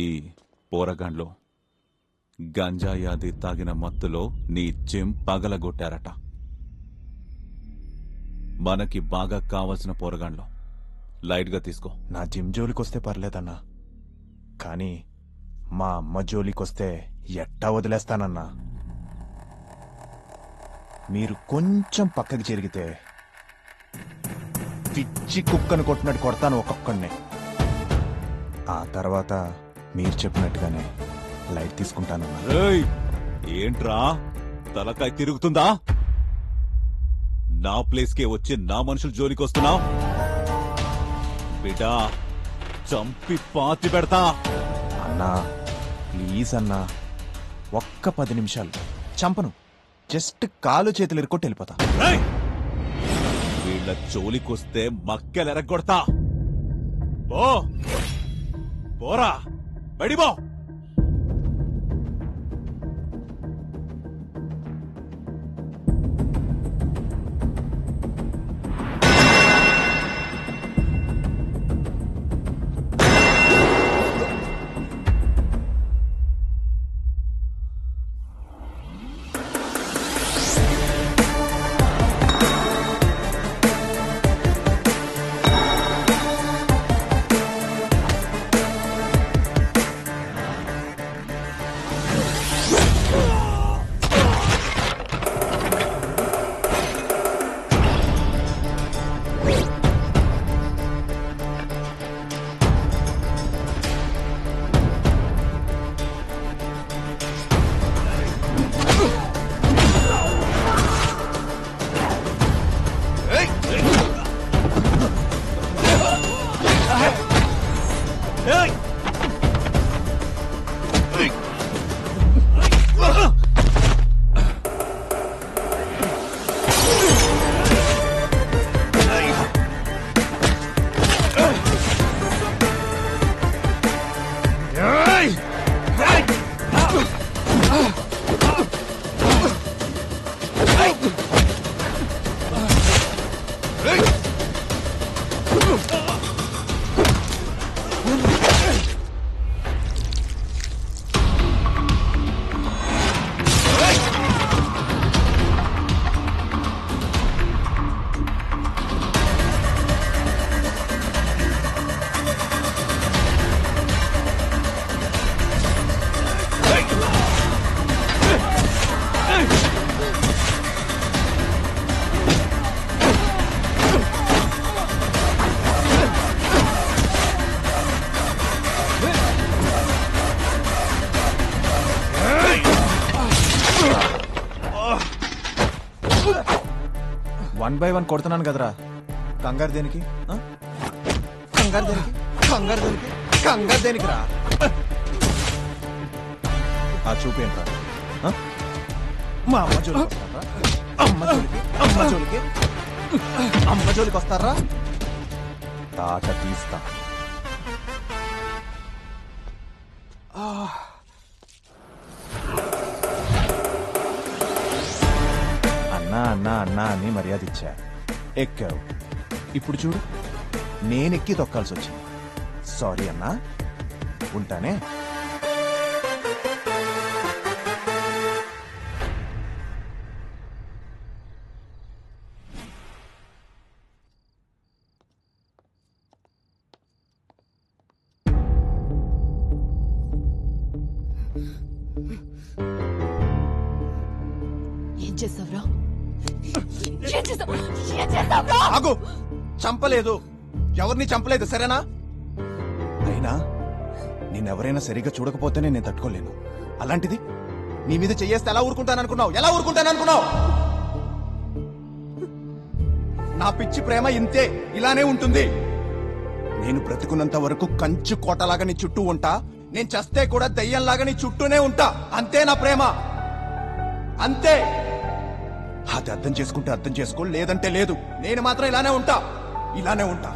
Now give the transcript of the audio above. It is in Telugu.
ఈ పోరగాండ్లో గంజాయాది తాగిన మత్తులో నీ జిమ్ పగలగొట్టారట. మనకి బాగా కావలసిన పోరగాండ్లో లైట్గా తీసుకో. నా జిమ్ జోలికొస్తే పర్లేదన్నా, కానీ మా అమ్మ జోలికొస్తే ఎట్టా వదిలేస్తానన్నా. మీరు కొంచెం పక్కకి జరిగితే పిచ్చి కుక్కను కొట్టినట్టు కొడతాను ఒక్కొక్కడిని. ఆ తర్వాత మీరు చెప్పినట్టుగానే లైట్ తీసుకుంటానన్నా. ఏంట్రా తలకాయ తిరుగుతుందా? నా ప్లేస్కే వచ్చి నా మనుషుల జోలికి వస్తున్నావు బిడ్డా, చంపి పాతి పెడతా. అన్నా ప్లీజ్ అన్నా, ఒక్క 10 నిమిషాలు. చంపను, జస్ట్ కాలు చేతులు ఇరుక్కొట్టి వెళ్ళిపోతా. వీళ్ళ జోలికొస్తే మక్కెలెరగొడతా. పోరా బడిబో. వన్ బై వన్ కొడుతున్నాను కదరా, కంగారు దేనికి? కంగారు దేనికి? కంగారు దేనికి? కంగారు దేనికి రా? ఆ చూపేంట్రా? మా అమ్మ జోలికి వస్తారా? అమ్మ జోలికి అమ్మ జోలికి వస్తారా? తాట తీస్తా. అన్నా అన్నా అన్నా అని మర్యాద ఇచ్చా, ఎక్కావు. ఇప్పుడు చూడు, నేనెక్కి తొక్కాల్సి వచ్చింది. సారీ అన్నా, ఉంటానే. ఆగు, చంపలేదు, ఎవరిని చంపలేదు, సరేనా? అయినా నేనెవరైనా సరిగ్గా చూడకపోతేనే నేను తట్టుకోలేను. అలాంటిది నీ మీద చెయ్యేస్తే ఎలా ఊరుకుంటాననుకున్నావు? ఎలా ఊరుకుంటాననుకున్నావు? నా పిచ్చి ప్రేమ ఇంతే, ఇలానే ఉంటుంది. నేను బ్రతుకున్నంత వరకు కంచు కోటలాగా నీ చుట్టూ ఉంటా. నేను చస్తే కూడా దయ్యంలాగా నీ చుట్టూనే ఉంటా. అంతే నా ప్రేమ, అంతే. అది అర్థం చేసుకుంటే అర్థం చేసుకో, లేదంటే లేదు. నేను మాత్రం ఇలానే ఉంటా, ఇలానే ఉంటా.